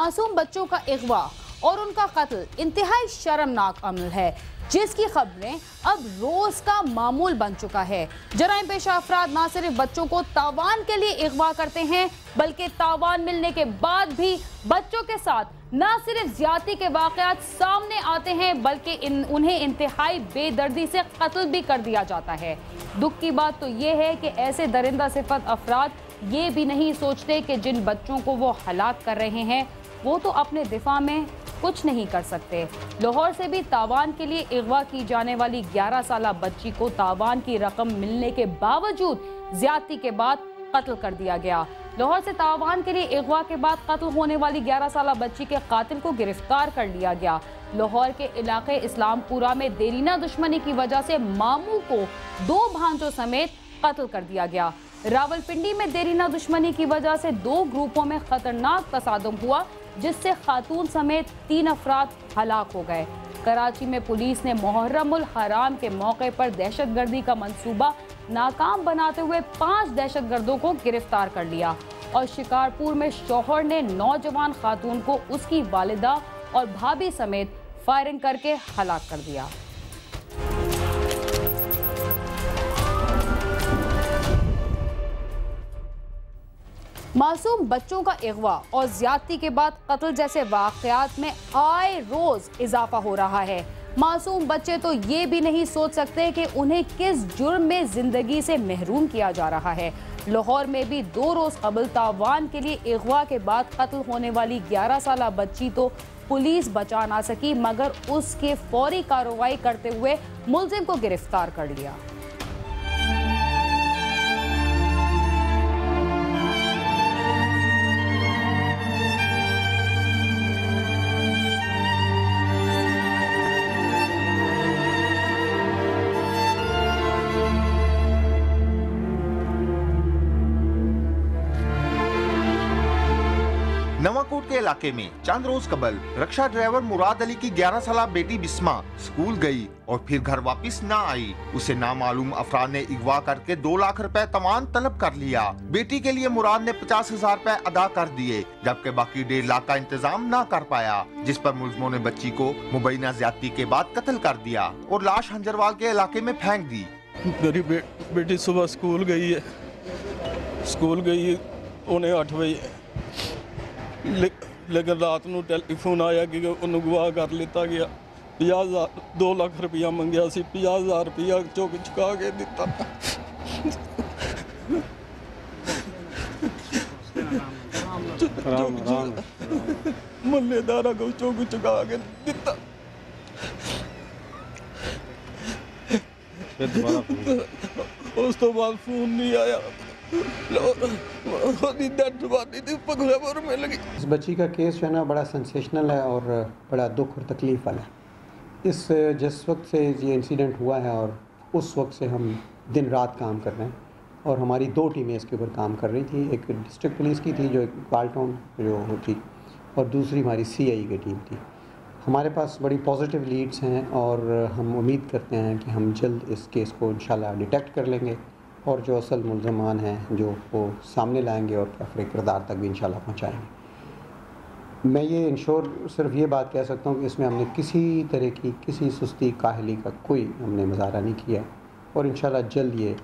मासूम बच्चों का अगवा और उनका कत्ल इंतहाई शर्मनाक अमल है, जिसकी खबरें अब रोज का मामूल बन चुका है। जराइम पेशा अफराद न सिर्फ बच्चों को तावान के लिए अगवा करते हैं, बल्कि तावान मिलने के बाद भी बच्चों के साथ न सिर्फ ज्यादती के वाकयात सामने आते हैं, बल्कि उन्हें इंतहाई बेदर्दी से कत्ल भी कर दिया जाता है। दुख की बात तो ये है कि ऐसे दरिंदा सिफत अफराद ये भी नहीं सोचते कि जिन बच्चों को वो हलाक कर रहे हैं वो तो अपने दिफा में कुछ नहीं कर सकते। लाहौर से भी तावान के लिए अगवा की जाने वाली 11 साला बच्ची को तावान की रकम मिलने के बावजूद ज्यादती के बाद कत्ल कर दिया गया। लाहौर से तावान के लिए अगवा के बाद कत्ल होने वाली 11 साला बच्ची के कातिल को गिरफ्तार कर लिया गया। लाहौर के इलाके इस्लामपुरा में देरीना दुश्मनी की वजह से मामू को 2 भांजों समेत कत्ल कर दिया गया। रावलपिंडी में देरीना दुश्मनी की वजह से 2 ग्रुपों में खतरनाक तसादुम हुआ, जिससे खातून समेत 3 अफराद हलाक हो गए। कराची में पुलिस ने मुहर्रम उल हराम के मौके पर दहशतगर्दी का मंसूबा नाकाम बनाते हुए 5 दहशतगर्दों को गिरफ्तार कर लिया। और शिकारपुर में शौहर ने नौजवान खातून को उसकी वालिदा और भाभी समेत फायरिंग करके हलाक कर दिया। मासूम बच्चों का अगवा और ज्यादती के बाद कत्ल जैसे वाकयात में आए रोज इजाफा हो रहा है। मासूम बच्चे तो ये भी नहीं सोच सकते कि उन्हें किस जुर्म में जिंदगी से महरूम किया जा रहा है। लाहौर में भी 2 रोज कबल तावान के लिए अगवा के बाद कत्ल होने वाली 11 साला बच्ची तो पुलिस बचा ना सकी, मगर उसके फौरी कार्रवाई करते हुए मुलजिम को गिरफ्तार कर लिया। नवाकोट के इलाके में चंद रोज कबल रक्षा ड्राइवर मुराद अली की 11 साला बेटी बिस्मा स्कूल गई और फिर घर वापस न आई। उसे नामालूम अफराद ने अगवा करके 2 लाख रुपए तमान तलब कर लिया। बेटी के लिए मुराद ने 50,000 रुपए अदा कर दिए, जबकि बाकी 1.5 लाख का इंतजाम न कर पाया, जिस पर मुलजिमों ने बच्ची को मुबैना ज्यादती के बाद कत्ल कर दिया और लाश हंजरवाल के इलाके में फेंक दी। मेरी बेटी सुबह स्कूल गई है, उन्हें 8 बजे लेकिन रात को टेलीफोन आया कि उन्हें अगवा कर लिया गया। 2 लाख रुपया मंगया सी, 50,000 रुपया चुक चुका के दिता। मुल्लेदारा को चुक चुका के दिता। उस तो बाद फोन नहीं आया। इस बच्ची का केस जो है ना बड़ा सेंसेशनल है और बड़ा दुख और तकलीफ़ वाला है। जिस वक्त से ये इंसिडेंट हुआ है और उस वक्त से हम दिन रात काम कर रहे हैं और हमारी 2 टीमें इसके ऊपर काम कर रही थी। एक डिस्ट्रिक्ट पुलिस की थी जो इकबाल टाउन जो होती, और दूसरी हमारी CI की टीम थी। हमारे पास बड़ी पॉजिटिव लीड्स हैं और हम उम्मीद करते हैं कि हम जल्द इस केस को इंशाल्लाह डिटेक्ट कर लेंगे और जो असल मुल्ज़मान हैं जो वो सामने लाएंगे और काफ़ी किरदार तक भी इंशाल्लाह पहुंचाएंगे। मैं ये इंश्योर सिर्फ ये बात कह सकता हूँ कि इसमें हमने किसी तरह की किसी सुस्ती काहली का कोई हमने मुजाहरा नहीं किया और इंशाल्लाह जल्द ये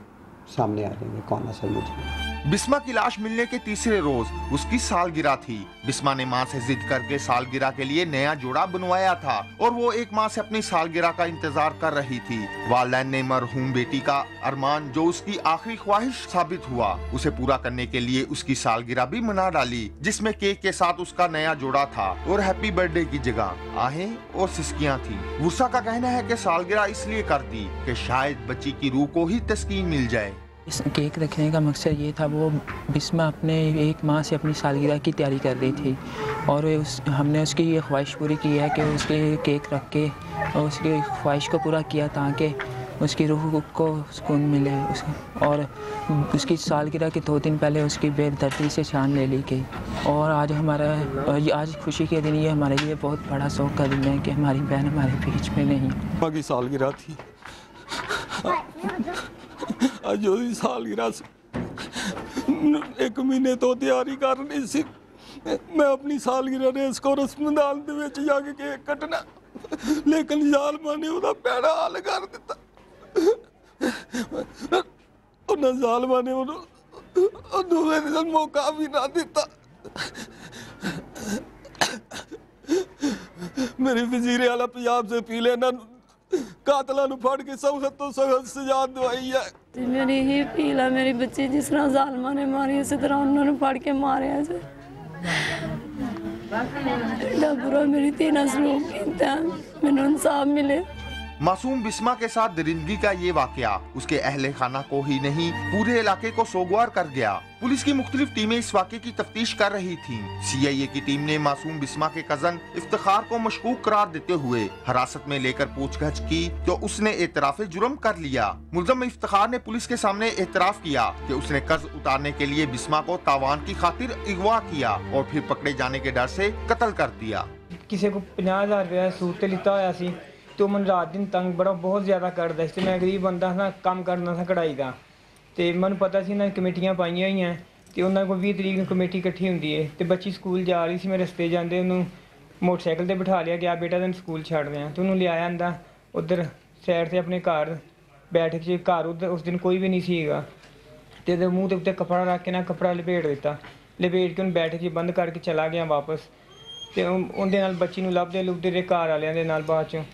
सामने आ जाएंगे कौन असल मुल्ज़िम है। बिस्मा की लाश मिलने के तीसरे रोज उसकी सालगिरह थी। बिस्मा ने मां से जिद करके सालगिरह के लिए नया जोड़ा बनवाया था और वो 1 माह से अपनी सालगिरह का इंतजार कर रही थी। वालिदैन ने मरहूम बेटी का अरमान, जो उसकी आखिरी ख्वाहिश साबित हुआ, उसे पूरा करने के लिए उसकी सालगिरह भी मना डाली, जिसमें केक के साथ उसका नया जोड़ा था और हैप्पी बर्थडे की जगह आहें और सिसकियां थी। वुसा का कहना है कि सालगिरह इसलिए कर दी कि शायद बच्ची की रूह को ही तस्कीन मिल जाए। इस केक रखने का मकसद ये था, वो बिस्मा अपने 1 माह से अपनी सालगिरह की तैयारी कर रही थी और हमने उसकी ये ख्वाहिश पूरी की है कि उसके केक रख के और उसकी ख्वाहिश को पूरा किया ताकि उसकी रूह को सुकून मिले। और उसकी सालगिरह के 2 दिन पहले उसकी बेदर्दी से जान ले ली गई और आज खुशी के दिन ये हमारे लिए बहुत बड़ा शौक का दिन है कि हमारी बहन हमारे बीच में नहीं। माँ की सालगिरह थी, आज सालगिरह 1 महीने तो तैयारी करनी सी, मैं अपनी सालगिरह रेस कोर्स मैदान दे विच जाके केक कटना, लेकिन ਜ਼ਾਲਮਾਂ ने ਉਹਦਾ ਪੈੜਾ ਹਾਲ ਕਰ ਦਿੱਤਾ। ਉਹਨਾਂ ਜ਼ਾਲਮਾਂ ਨੇ ਉਹਨੂੰ ਦੂਸਰੇ ਦਿਨ ਮੌਕਾ ਵੀ ਨਾ ਦਿੱਤਾ। मेरे वजीरे आला पंजाब से पी लेना कातलों ਨੂੰ ਫੜ ਕੇ ਸਖਤ ਤੋਂ ਸਖਤ ਸਜ਼ਾ ਦਵਾਈ ਹੈ। मेरी ही अपील है, मेरी बच्ची जिस तरह ਜ਼ਾਲਮਾਂ ने मारी इस तरह उन्होंने फड़ के मारे जी। एडा बुरा मेरी तीन सलूक कीता, मैनूं इंसाफ मिले। मासूम बिस्मा के साथ दरिंदगी का ये वाकया उसके अहले खाना को ही नहीं पूरे इलाके को सोगवार कर गया। पुलिस की मुख्तलिफ टीमें इस वाकये की तफ्तीश कर रही थीं। CIA की टीम ने मासूम बिस्मा के कजन इफ्तिखार को मशकूक करार देते हुए हिरासत में लेकर पूछताछ की तो उसने एतराफ़े जुर्म कर लिया। मुलज़म इफ्तिखार ने पुलिस के सामने एतराफ़ किया कि उसने कर्ज उतारने के लिए बिस्मा को तावान की खातिर अगवा किया और फिर पकड़े जाने के डर से कत्ल कर दिया। किसी को 50,000 रुपया सूट ते लिता होया सी तो मैं रात दिन तंग बड़ा बहुत ज़्यादा करता सी। मैं गरीब बंदा ना काम करना था कढ़ाई का, तो मैं पता सी ना कमेटियां पाइया हुई हैं तो उन्होंने को 20 तरीक को कमेटी इकट्ठी होंगी है। तो बच्ची स्कूल जा रही सी, मैं रस्ते जाते उन्होंने मोटरसाइकिल पर बिठा लिया, गया बेटा तेन स्कूल छड़ रहे हैं, तो उन्होंने लिया आंदा उधर साइड से अपने घर बैठ के घर उधर उस दिन कोई भी नहीं सीगा, तो मूँह के उत्ते कपड़ा रख के ना कपड़ा लपेट दिता, लपेट के उन्हें बैठ के बंद करके चला गया वापस। तो उनके नाल बच्ची नूं लभदे लुभदे दे घर वालियां दे नाल बाद चों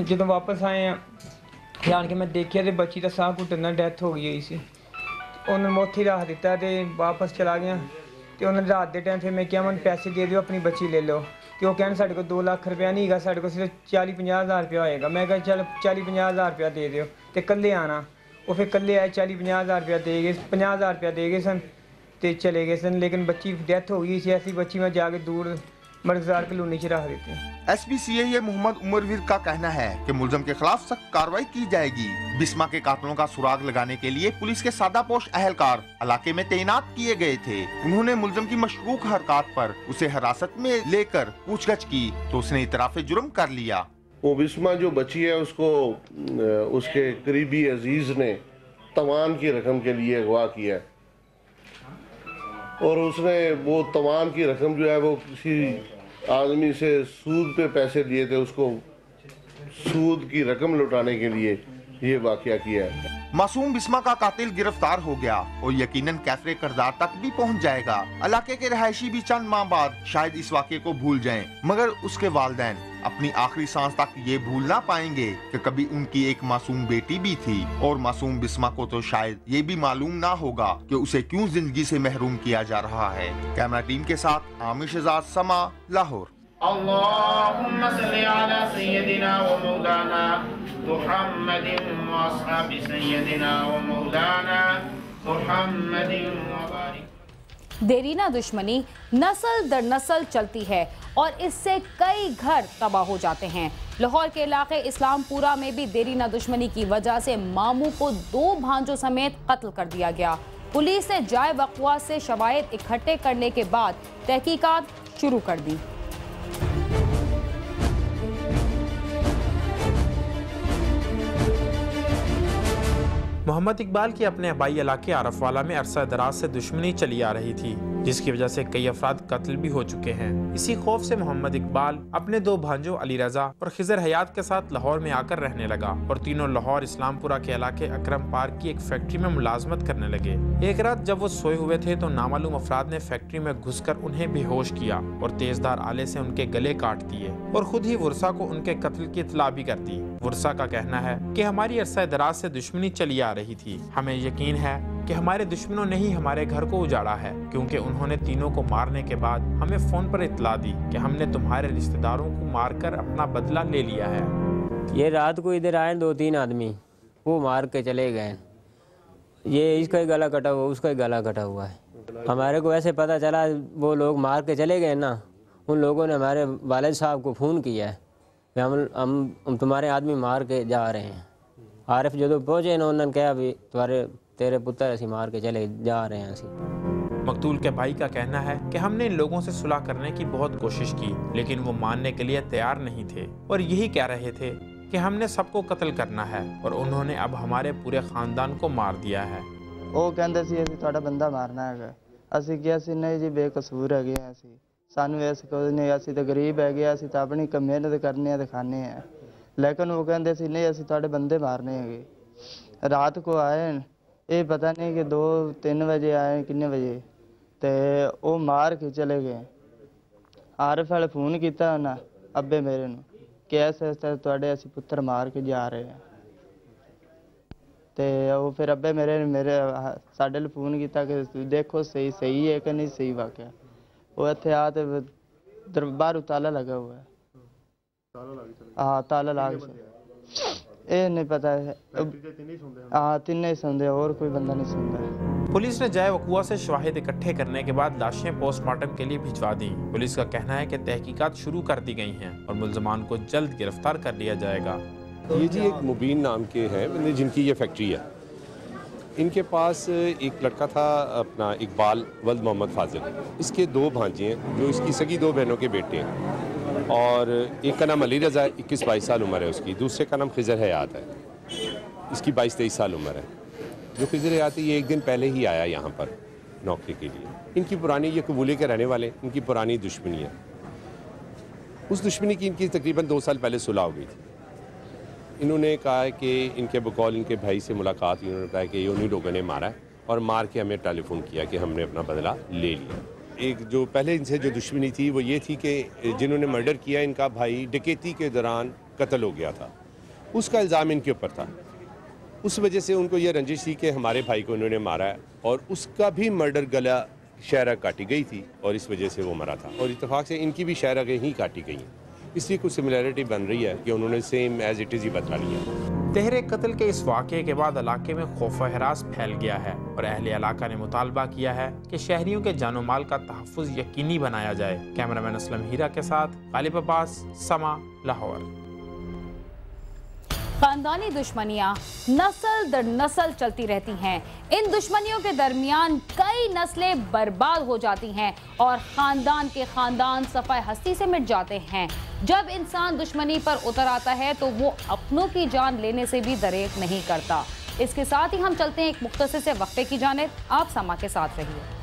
ਜਦੋਂ वापस आए हैं जान के मैं देखिया तो बच्ची का साह घुटन नाल डैथ हो गई हुई सी। उन्होंने मैं उत्थे रख दिता तो वापस चला गया। तो उन्होंने रात के टाइम फिर मैं क्या मैंने पैसे दे दो अपनी बच्ची ले लो, तो वो कहने साढ़े को 2 लाख रुपया नहीं है, साढ़े को सिर्फ 40-50 हज़ार रुपया होएगा। मैं कहा चल 40-50 हज़ार रुपया दे दो, तो कल्ले आना। वो फिर कल्ले आए 40-50 हज़ार रुपया दे गए, 50 हज़ार रुपया दे गए सन तो चले गए सन। लेकिन बच्ची डेथ हो गई सी, ऐसी बच्ची मैं जाके दूर मर्गजार कलोनी च रख देती हूँ। SP CIA मोहम्मद उमरवीर का कहना है कि मुलजम के खिलाफ सख्त कार्रवाई की जाएगी। बिस्मा के कातलों का सुराग लगाने के लिए पुलिस के सादापोश अहलकार इलाके में तैनात किए गए थे। उन्होंने मुलजम की मशकूक हरकत पर उसे हिरासत में लेकर पूछताछ की तो उसने इतराफ़े जुर्म कर लिया। वो बिस्मा जो बची है उसको उसके करीबी अजीज ने तवान की रकम के लिए अगवा किया और उसने वो तवान की रकम जो है वो किसी आदमी से सूद पे पैसे लिए थे, उसको सूद की रकम लौटाने के लिए ये वाकया किया है। मासूम बिस्मा का कातिल गिरफ्तार हो गया और यकीनन कैफरे करदार तक भी पहुंच जाएगा। इलाके के रहायशी भी चंद माह बाद शायद इस वाक़े को भूल जाएं, मगर उसके वालिदैन अपनी आखिरी सांस तक ये भूल ना पाएंगे कि कभी उनकी एक मासूम बेटी भी थी। और मासूम बिस्मा को तो शायद ये भी मालूम ना होगा कि उसे क्यों जिंदगी से महरूम किया जा रहा है। कैमरा टीम के साथ आमिर शहजाद, समा, लाहौर। अल्लाहुम्मा सल्ली अला सय्यदिना व मौलाना मुहम्मदिन व अस्हाबि सय्यदिना व मौलाना मुहम्मदिन व बारिक। देरीना दुश्मनी नस्ल दर नस्ल चलती है और इससे कई घर तबाह हो जाते हैं। लाहौर के इलाके इस्लामपुरा में भी देरीना दुश्मनी की वजह से मामू को 2 भांजों समेत कत्ल कर दिया गया। पुलिस ने जाए वक़्वा से शवाहिद इकट्ठे करने के बाद तहकीकात शुरू कर दी। मोहम्मद इकबाल की अपने आबाई इलाके आरफवाला में अरसा दराज से दुश्मनी चली आ रही थी, जिसकी वजह से कई अफराद कत्ल भी हो चुके हैं। इसी खौफ से मोहम्मद इकबाल अपने 2 भांजों अली रजा और खिजर हयात के साथ लाहौर में आकर रहने लगा और तीनों लाहौर इस्लामपुरा के इलाके अकरम पार्क की एक फैक्ट्री में मुलाजमत करने लगे। एक रात जब वो सोए हुए थे तो नामालूम अफराद ने फैक्ट्री में घुसकर उन्हें बेहोश किया और तेजधार आले से उनके गले काट दिए और खुद ही वर्षा को उनके कत्ल की इत्तला भी कर दी। वर्षा का कहना है कि हमारी अरसा दराज से दुश्मनी चली आ रही थी। हमें यकीन है कि हमारे दुश्मनों ने ही हमारे घर को उजाड़ा है, क्योंकि उन्होंने तीनों को मारने के बाद हमें फोन पर इत्तला दी कि हमने तुम्हारे रिश्तेदारों को मारकर अपना बदला ले लिया है। ये रात को इधर आए 2-3 आदमी, वो मार के चले गए। ये इसका ही गला कटा हुआ, उसका ही गला कटा हुआ है। हमारे को ऐसे पता चला वो लोग मार के चले गए ना, उन लोगों ने हमारे वालिद साहब को फ़ोन किया है कि हम तुम्हारे आदमी मार के जा रहे हैं। आरिफ जो पहुँचे ना उन्होंने कहा भी तेरे पुत्र ऐसी मार के चले जा रहे हैं। ऐसी मकतूल के भाई का कहना है कि हमने इन लोगों से सुलह करने की बहुत कोशिश की, लेकिन वो मानने के लिए तैयार नहीं थे और यही कह रहे थे कि हमने सबको कत्ल करना है और उन्होंने अब हमारे पूरे खानदान को मार दिया है। वो कहते सी असीं तुहाडा बंदा मारना है, ਅਸੀਂ ਕਿਹਾ ਸੀ ਨਹੀਂ ਜੀ ਬੇਕਸੂਰ ਹੈਗੇ ਆ ਅਸੀਂ, ਸਾਨੂੰ ਇਸ ਕੁਝ ਨਹੀਂ, ਅਸੀਂ ਤਾਂ ਗਰੀਬ ਹੈਗੇ, ਅਸੀਂ ਤਾਂ ਆਪਣੀ ਮਿਹਨਤ ਕਰਨੇ ਆ ਤੇ ਖਾਣੇ ਆ। लेकिन वो कहते सी नहीं असं थोड़े बंदे मारने है। रात को आए ये पता नहीं कि 2-3 बजे आए किन्ने बजे तो वो मार के चले गए। आरफ वाले फोन किया उन्हें अब्बे मेरे को कि ऐसे थोड़े असी पुत्र मार के जा रहे हैं तो वो फिर अब्बे मेरे साढ़े फोन किया कि देखो सही है कि नहीं सही वाकया। वो इतने आ तो बाहर ताला लगा हुआ है। हाँ ताला लाग ये नहीं पता है। हाँ तीन ही सुनते और कोई बंदा नहीं सुनता। पुलिस ने जाए वकुआ से शवाहिद इकट्ठे करने के बाद लाशें पोस्टमार्टम के लिए भिजवा दी। पुलिस का कहना है कि तहकीकात शुरू कर दी गई हैं और मुल्ज़मान को जल्द गिरफ्तार कर लिया जाएगा। ये जी एक मुबीन नाम के हैं जिनकी ये फैक्ट्री है। इनके पास एक लड़का था अपना इकबाल वल्द मोहम्मद फाजिल, इसके 2 भांजे हैं जो इसकी सगी 2 बहनों के बेटे हैं और एक का नाम अली रज़ा 21-22 साल उम्र है उसकी, दूसरे का नाम खिज़र हयात है, इसकी 22-23 साल उम्र है। जो खिज़र हयात है ये एक दिन पहले ही आया यहाँ पर नौकरी के लिए। इनकी पुरानी, ये कबूले के रहने वाले, इनकी पुरानी दुश्मनी है। उस दुश्मनी की इनकी तकरीबन 2 साल पहले सुलह हो गई थी। इन्होंने कहा है कि इनके बकौल इनके भाई से मुलाकात, इन्होंने कहा कि ये उन्हीं लोगों ने मारा है और मार के हमें टेलीफोन किया कि हमने अपना बदला ले लिया। एक जो पहले इनसे जो दुश्मनी थी वो ये थी कि जिन्होंने मर्डर किया इनका भाई डकैती के दौरान कत्ल हो गया था, उसका इल्ज़ाम इनके ऊपर था। उस वजह से उनको ये रंजिश थी कि हमारे भाई को इन्होंने मारा है और उसका भी मर्डर गला शहरा काटी गई थी और इस वजह से वो मरा था और इत्तेफाक से इनकी भी शहरा ही काटी गई हैं। इसलिए कुछ सिमिलैरिटी बन रही है कि उन्होंने सेम एज इट इज़ ही बदला लिया। तहरे कत्ल के इस वाक़े के बाद इलाके में खौफ व हरास फैल गया है और अहले इलाका ने मुतालबा किया है कि शहरियों के जानो माल का तहफ़्फ़ुज़ यकीनी बनाया जाए। कैमरामैन असलम हीरा के साथ गालिब अब्बास, समा, लाहौर। खानदानी दुश्मनियां नस्ल दर नस्ल चलती रहती हैं। इन दुश्मनियों के दरमियान कई नस्लें बर्बाद हो जाती हैं और खानदान के खानदान सफ़ाए हस्ती से मिट जाते हैं। जब इंसान दुश्मनी पर उतर आता है तो वो अपनों की जान लेने से भी दरेक नहीं करता। इसके साथ ही हम चलते हैं एक मुख्तसर से वक्फे की जानिब। आप समा के साथ रहिए।